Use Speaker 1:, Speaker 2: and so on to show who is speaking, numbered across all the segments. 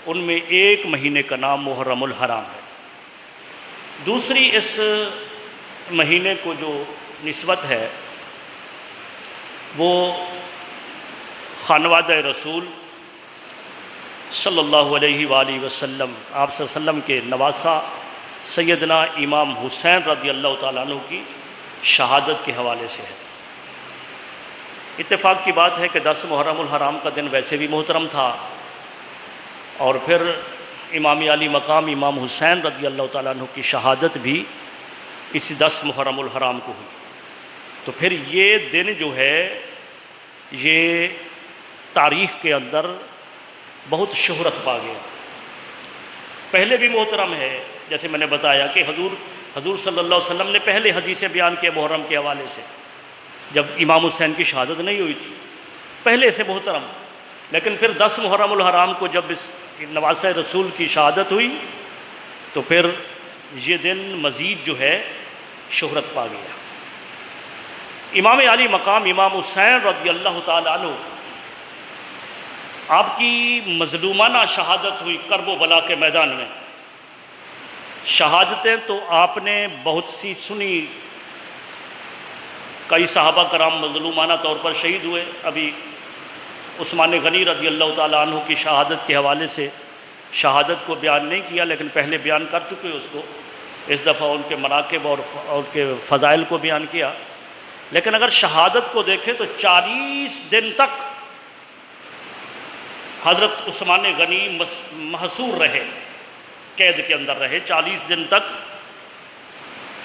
Speaker 1: ان میں ایک مہینے کا نام محرم الحرام ہے۔ دوسری اس مہینے کو جو نسبت ہے وہ خانوادہ رسول صلی اللہ علیہ وآلہ وسلم، آپ صلی اللہ علیہ وسلم کے نواسہ سیدنا امام حسین رضی اللہ تعالیٰ عنہ کی شہادت کے حوالے سے ہے۔ اتفاق کی بات ہے کہ 10 محرم الحرام کا دن ویسے بھی محترم تھا، اور پھر امام علی مقام امام حسین رضی اللہ تعالیٰ عنہ کی شہادت بھی اسی 10 محرم الحرام کو ہوئی، تو پھر یہ دن جو ہے یہ تاریخ کے اندر بہت شہرت پا گیا۔ پہلے بھی محترم ہے، جیسے میں نے بتایا کہ حضور صلی اللہ علیہ وسلم نے پہلے حدیثیں بیان کیے محرم کے حوالے سے، جب امام حسین کی شہادت نہیں ہوئی تھی، پہلے سے محترم۔ لیکن پھر 10 محرم الحرام کو جب اس نواسہ رسول کی شہادت ہوئی تو پھر یہ دن مزید جو ہے شہرت پا گیا۔ امام علی مقام امام حسین رضی اللہ تعالیٰ عنہ، آپ کی مظلومانہ شہادت ہوئی کرب و بلا کے میدان میں۔ شہادتیں تو آپ نے بہت سی سنی، کئی صحابہ کرام مظلومانہ طور پر شہید ہوئے۔ ابھی عثمان غنی رضی اللہ تعالیٰ عنہ کی شہادت کے حوالے سے شہادت کو بیان نہیں کیا، لیکن پہلے بیان کر چکے اس کو، اس دفعہ ان کے مناقب اور ان کے فضائل کو بیان کیا۔ لیکن اگر شہادت کو دیکھیں تو 40 دن تک حضرت عثمان غنی محصور رہے، قید کے اندر رہے، 40 دن تک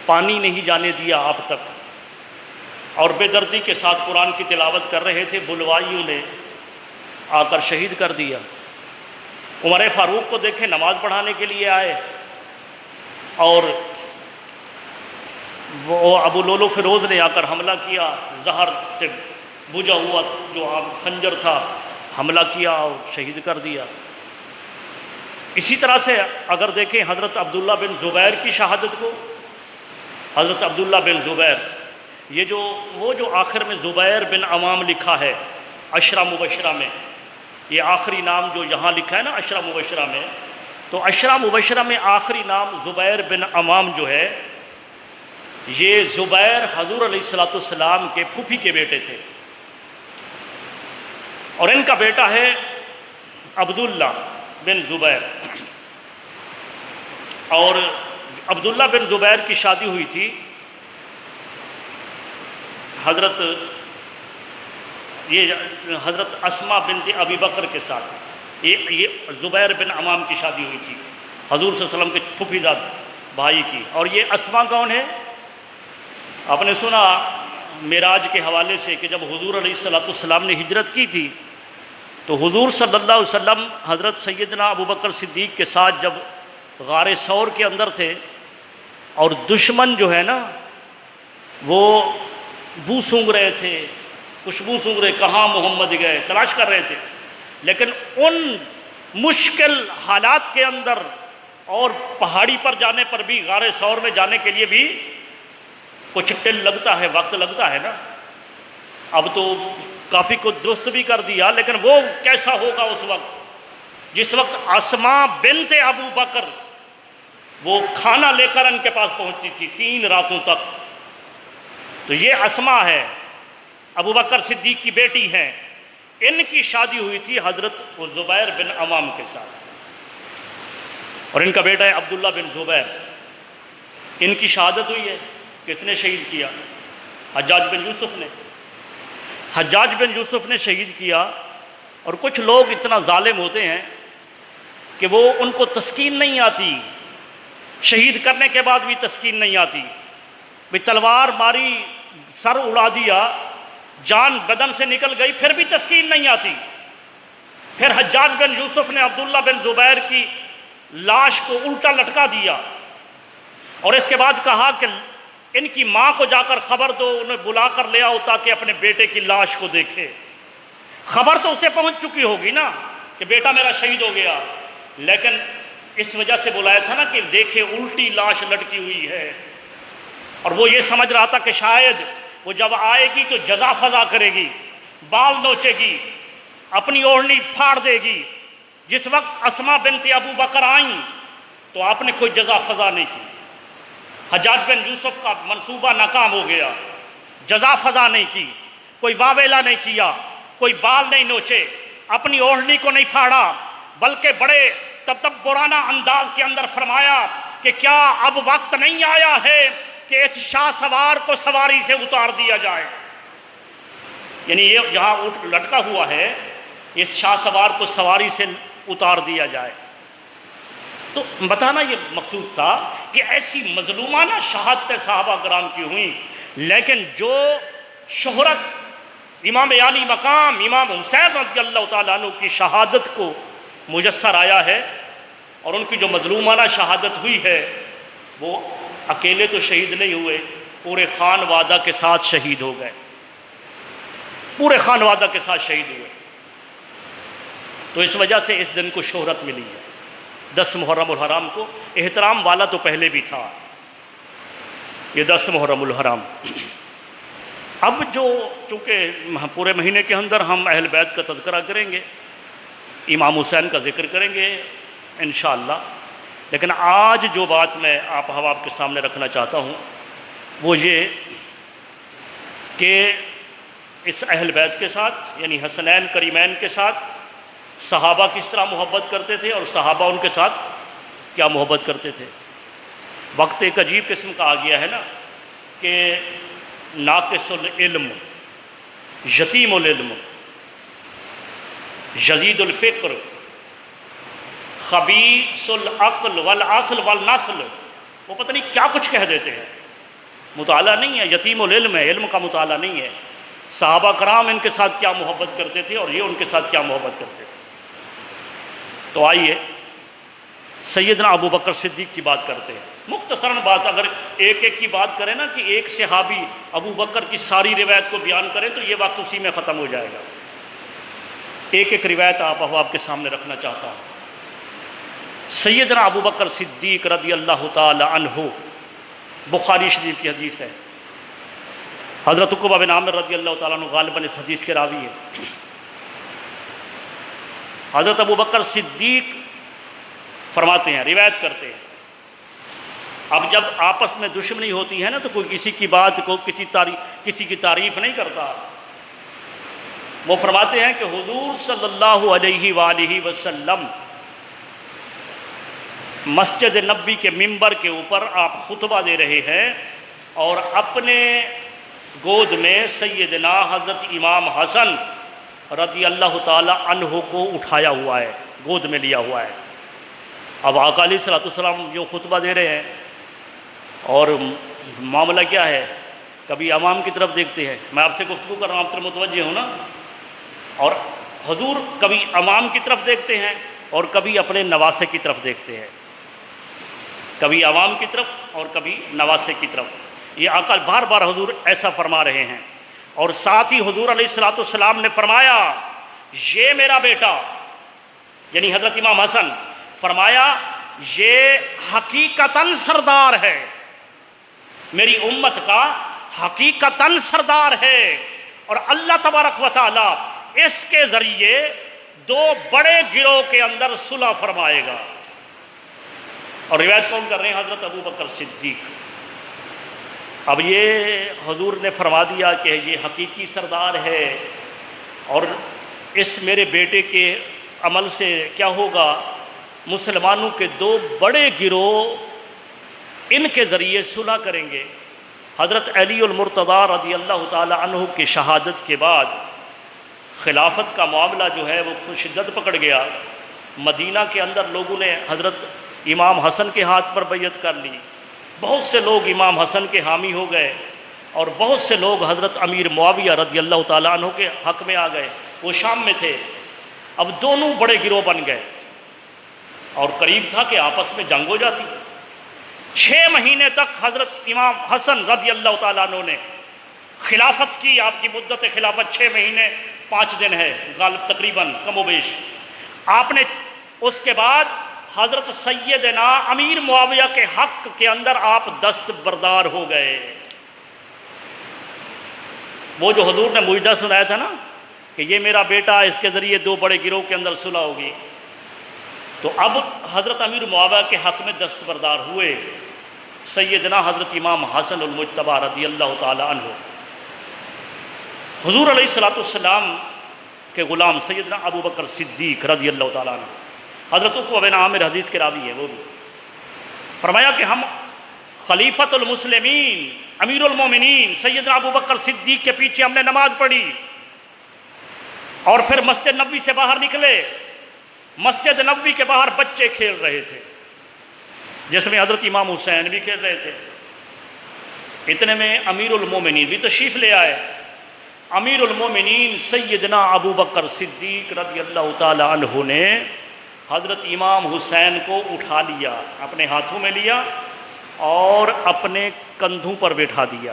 Speaker 1: پانی نہیں جانے دیا آپ تک، اور بے دردی کے ساتھ قرآن کی تلاوت کر رہے تھے۔ بلوائیوں نے آ کر شہید کر دیا۔ عمر فاروق کو دیکھیں، نماز پڑھانے کے لیے آئے، اور وہ ابو لولو فیروز نے آ کر حملہ کیا، زہر سے بجھا ہوا جو خنجر تھا حملہ کیا اور شہید کر دیا۔ اسی طرح سے اگر دیکھیں حضرت عبداللہ بن زبیر کی شہادت کو، حضرت عبداللہ بن زبیر، یہ وہ جو آخر میں زبیر بن عوام لکھا ہے عشرہ مبشرہ میں، یہ آخری نام جو یہاں لکھا ہے نا عشرہ مبشرہ میں، تو عشرہ مبشرہ میں آخری نام زبیر بن عوام جو ہے، یہ زبیر حضور علیہ السلام کے پھوپھی کے بیٹے تھے، اور ان کا بیٹا ہے عبداللہ بن زبیر۔ اور عبداللہ بن زبیر کی شادی ہوئی تھی حضرت اسماء بنت ابی بکر کے ساتھ۔ یہ زبیر بن عوام کی شادی ہوئی تھی حضور صلی اللہ علیہ وسلم کے پھوپھی زاد بھائی کی۔ اور یہ اسماء کون ہے؟ آپ نے سنا معراج کے حوالے سے کہ جب حضور علیہ السلام نے ہجرت کی تھی تو حضور صلی اللہ علیہ وسلم حضرت سیدنا ابوبکر صدیق کے ساتھ جب غار ثور کے اندر تھے، اور دشمن جو ہے نا وہ بو سونگھ رہے تھے، خوشبو سونگھ رہے، کہاں محمد گئے، تلاش کر رہے تھے، لیکن ان مشکل حالات کے اندر اور پہاڑی پر جانے پر بھی، غار ثور میں جانے کے لیے بھی کچھ ٹل لگتا ہے، وقت لگتا ہے نا۔ اب تو کافی کو درست بھی کر دیا، لیکن وہ کیسا ہوگا اس وقت جس وقت اسماء بنت ابو بکر وہ کھانا لے کر ان کے پاس پہنچتی تھی 3 راتوں تک۔ تو یہ اسماء ہے، ابو بکر صدیق کی بیٹی ہیں، ان کی شادی ہوئی تھی حضرت زبیر بن عوام کے ساتھ، اور ان کا بیٹا ہے عبداللہ بن زبیر۔ ان کی شہادت ہوئی ہے، کس نے شہید کیا؟ حجاج بن یوسف نے۔ حجاج بن یوسف نے شہید کیا، اور کچھ لوگ اتنا ظالم ہوتے ہیں کہ وہ ان کو تسکین نہیں آتی، شہید کرنے کے بعد بھی تسکین نہیں آتی، بھی تلوار ماری، سر اڑا دیا، جان بدن سے نکل گئی، پھر بھی تسکین نہیں آتی۔ پھر حجاج بن یوسف نے عبداللہ بن زبیر کی لاش کو الٹا لٹکا دیا، اور اس کے بعد کہا کہ ان کی ماں کو جا کر خبر دو، انہیں بلا کر لے آؤ تاکہ اپنے بیٹے کی لاش کو دیکھے۔ خبر تو اسے پہنچ چکی ہوگی نا کہ بیٹا میرا شہید ہو گیا، لیکن اس وجہ سے بلایا تھا نا کہ دیکھے الٹی لاش لٹکی ہوئی ہے، اور وہ یہ سمجھ رہا تھا کہ شاید وہ جب آئے گی تو جزا فضا کرے گی، بال نوچے گی، اپنی اوڑھنی پھاڑ دے گی، جس وقت اسما بنت ابو بکر آئیں تو آپ نے کوئی جزا فضا نہیں کی. حجاج بن یوسف کا منصوبہ ناکام ہو گیا، جزا فضا نہیں کی، کوئی واویلا نہیں کیا، کوئی بال نہیں نوچے، اپنی اوڑھنی کو نہیں پھاڑا، بلکہ بڑے تدبرانہ انداز کے اندر فرمایا کہ کیا اب وقت نہیں آیا ہے کہ اس شاہ سوار کو سواری سے اتار دیا جائے. یعنی یہ جہاں اونٹ لٹکا ہوا ہے اس شاہ سوار کو سواری سے اتار دیا جائے. تو بتانا یہ مقصود تھا کہ ایسی مظلومانہ شہادتیں صحابہ کرام کی ہوئیں، لیکن جو شہرت امام عالی مقام امام حسین رضی اللہ تعالیٰ عنہ کی شہادت کو مجسر آیا ہے، اور ان کی جو مظلومانہ شہادت ہوئی ہے وہ اکیلے تو شہید نہیں ہوئے، پورے خانوادہ کے ساتھ شہید ہو گئے، پورے خانوادہ کے ساتھ شہید ہوئے. تو اس وجہ سے اس دن کو شہرت ملی ہے. 10 محرم الحرام کو احترام والا تو پہلے بھی تھا، یہ 10 محرم الحرام. اب جو چونکہ پورے مہینے کے اندر ہم اہل بیت کا تذکرہ کریں گے، امام حسین کا ذکر کریں گے انشاءاللہ، لیکن آج جو بات میں آپ حباب کے سامنے رکھنا چاہتا ہوں وہ یہ کہ اس اہل بیت کے ساتھ یعنی حسنین کریمین کے ساتھ صحابہ کس طرح محبت کرتے تھے اور صحابہ ان کے ساتھ کیا محبت کرتے تھے. وقت ایک عجیب قسم کا آ گیا ہے نا کہ ناقص العلم، یتیم العلم، جدید الفکر، خبیث العقل والاصل والنسل، وہ پتہ نہیں کیا کچھ کہہ دیتے ہیں. مطالعہ نہیں ہے، یتیم العلم ہے، علم کا مطالعہ نہیں ہے. صحابہ کرام ان کے ساتھ کیا محبت کرتے تھے اور یہ ان کے ساتھ کیا محبت کرتے تھے. تو آئیے سیدنا ابو بکر صدیق کی بات کرتے ہیں. مختصراً بات اگر ایک ایک کی بات کریں نا کہ ایک صحابی ابو بکر کی ساری روایت کو بیان کریں تو یہ وقت اسی میں ختم ہو جائے گا. ایک ایک روایت آپ کے سامنے رکھنا چاہتا ہوں. سیدنا ابو بکر صدیق رضی اللہ تعالی عنہ، بخاری شریف کی حدیث ہے، حضرت عقبہ بن عامر رضی اللہ تعالیٰ عنہ غالباً اس حدیث کے راوی ہے. حضرت ابو بکر صدیق فرماتے ہیں، روایت کرتے ہیں، اب جب آپس میں دشمنی ہوتی ہے نا تو کوئی کسی کی بات کو کسی کی تعریف نہیں کرتا. وہ فرماتے ہیں کہ حضور صلی اللہ علیہ وآلہ وسلم مسجد نبوی کے منبر کے اوپر آپ خطبہ دے رہے ہیں اور اپنے گود میں سیدنا حضرت امام حسن رضی اللہ تعالی عنہ کو اٹھایا ہوا ہے، گود میں لیا ہوا ہے. اب آقا علیہ الصلوۃ والسلام جو خطبہ دے رہے ہیں اور معاملہ کیا ہے، کبھی عوام کی طرف دیکھتے ہیں، میں آپ سے گفتگو کر رہا ہوں، آپ طرف متوجہ ہوں نا، اور حضور کبھی عوام کی طرف دیکھتے ہیں اور کبھی اپنے نواسے کی طرف دیکھتے ہیں، کبھی عوام کی طرف اور کبھی نواسے کی طرف. یہ آقا بار بار حضور ایسا فرما رہے ہیں. اور ساتھ ہی حضور علیہ الصلوۃ والسلام نے فرمایا یہ میرا بیٹا یعنی حضرت امام حسن، فرمایا یہ حقیقتاً سردار ہے، میری امت کا حقیقتاً سردار ہے، اور اللہ تبارک و تعالی اس کے ذریعے 2 بڑے گروہ کے اندر صلح فرمائے گا. اور روایت کون کر رہے ہیں؟ حضرت ابو بکر صدیق. اب یہ حضور نے فرما دیا کہ یہ حقیقی سردار ہے، اور اس میرے بیٹے کے عمل سے کیا ہوگا، مسلمانوں کے 2 بڑے گروہ ان کے ذریعے صلح کریں گے. حضرت علی المرتضیٰ رضی اللہ تعالی عنہ کی شہادت کے بعد خلافت کا معاملہ جو ہے وہ شدت پکڑ گیا. مدینہ کے اندر لوگوں نے حضرت امام حسن کے ہاتھ پر بیعت کر لی. بہت سے لوگ امام حسن کے حامی ہو گئے اور بہت سے لوگ حضرت امیر معاویہ رضی اللہ تعالیٰ عنہ کے حق میں آ گئے، وہ شام میں تھے. اب دونوں بڑے گروہ بن گئے اور قریب تھا کہ آپس میں جنگ ہو جاتی. 6 مہینے تک حضرت امام حسن رضی اللہ تعالیٰ عنہ نے خلافت کی. آپ کی مدت خلافت 6 مہینے 5 دن ہے غالب، تقریباً کم و بیش. آپ نے اس کے بعد حضرت سیدنا امیر معاویہ کے حق کے اندر آپ دستبردار ہو گئے. وہ جو حضور نے معجزہ سنایا تھا نا کہ یہ میرا بیٹا، اس کے ذریعے 2 بڑے گروہ کے اندر صلح ہوگی، تو اب حضرت امیر معاویہ کے حق میں دستبردار ہوئے سیدنا حضرت امام حسن المجتبی رضی اللہ تعالی عنہ۔ حضور علیہ السلام کے غلام سیدنا ابو بکر صدیق رضی اللہ تعالیٰ عنہ، حضرت عقبہ بن عامر حدیث کے راوی ہیں، وہ بھی فرمایا کہ ہم خلیفۃ المسلمین امیر المومنین سیدنا ابو بکر صدیق کے پیچھے ہم نے نماز پڑھی، اور پھر مسجد نبوی سے باہر نکلے۔ مسجد نبوی کے باہر بچے کھیل رہے تھے، جس میں حضرت امام حسین بھی کھیل رہے تھے۔ اتنے میں امیر المومنین بھی تشریف لے آئے۔ امیر المومنین سیدنا ابو بکر صدیق رضی اللہ تعالی عنہ نے حضرت امام حسین کو اٹھا لیا، اپنے ہاتھوں میں لیا اور اپنے کندھوں پر بٹھا دیا۔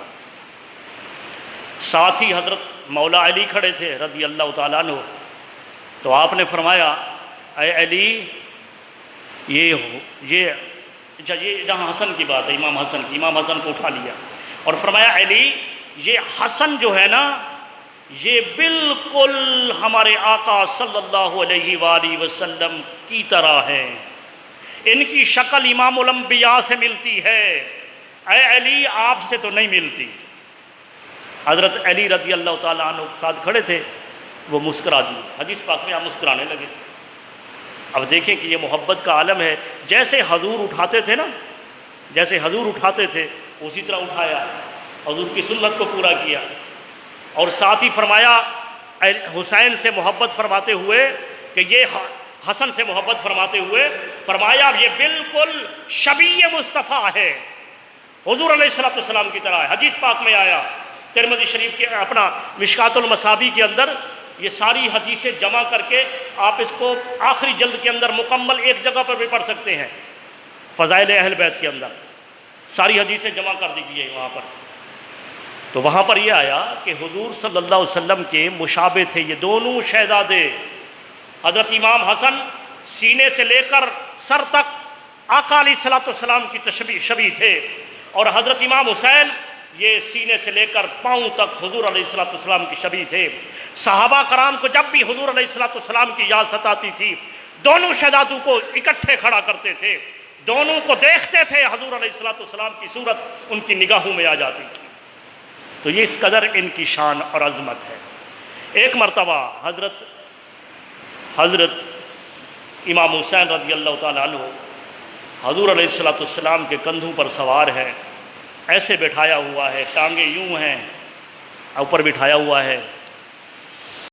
Speaker 1: ساتھ ہی حضرت مولا علی کھڑے تھے رضی اللہ تعالیٰ عنہ۔ تو آپ نے فرمایا، اے علی، یہ جہاں حسن کی بات ہے، امام حسن کو اٹھا لیا اور فرمایا، علی، یہ حسن جو ہے نا، یہ بالکل ہمارے آقا صلی اللہ علیہ وآلہ وسلم کی طرح ہے، ان کی شکل امام الانبیاء سے ملتی ہے، اے علی آپ سے تو نہیں ملتی۔ حضرت علی رضی اللہ تعالیٰ عنہ کے ساتھ کھڑے تھے، وہ مسکرا دیے۔ حدیث پاک میں آپ مسکرانے لگے۔ اب دیکھیں کہ یہ محبت کا عالم ہے۔ جیسے حضور اٹھاتے تھے نا، جیسے حضور اٹھاتے تھے اسی طرح اٹھایا، حضور کی سنت کو پورا کیا، اور ساتھ ہی فرمایا حسین سے محبت فرماتے ہوئے کہ یہ حسن سے محبت فرماتے ہوئے فرمایا، یہ بالکل شبیہ مصطفیٰ ہے، حضور علیہ السلام کی طرح ہے۔ حدیث پاک میں آیا، ترمذی شریف کے اپنا مشکات المصابیح کے اندر یہ ساری حدیثیں جمع کر کے آپ اس کو آخری جلد کے اندر مکمل ایک جگہ پر بھی پڑھ سکتے ہیں، فضائل اہل بیت کے اندر ساری حدیثیں جمع کر دی گئی ہے وہاں پر۔ تو وہاں پر یہ آیا کہ حضور صلی اللہ علیہ وسلم کے مشابہ تھے یہ دونوں شہزادے۔ حضرت امام حسن سینے سے لے کر سر تک آقا علیہ السلام کی شبیہ تھے، اور حضرت امام حسین یہ سینے سے لے کر پاؤں تک حضور علیہ السلام کی شبیہ تھے۔ صحابہ کرام کو جب بھی حضور علیہ السلام کی یاد ستاتی تھی، دونوں شہزادوں کو اکٹھے کھڑا کرتے تھے، دونوں کو دیکھتے تھے، حضور علیہ السلام کی صورت ان کی نگاہوں میں آ جاتی تھی۔ تو یہ اس قدر ان کی شان اور عظمت ہے۔ ایک مرتبہ حضرت امام حسین رضی اللہ تعالیٰ عنہ حضور علیہ السلام کے کندھوں پر سوار ہے، ایسے بٹھایا ہوا ہے، ٹانگیں یوں ہیں، اوپر بٹھایا ہوا ہے،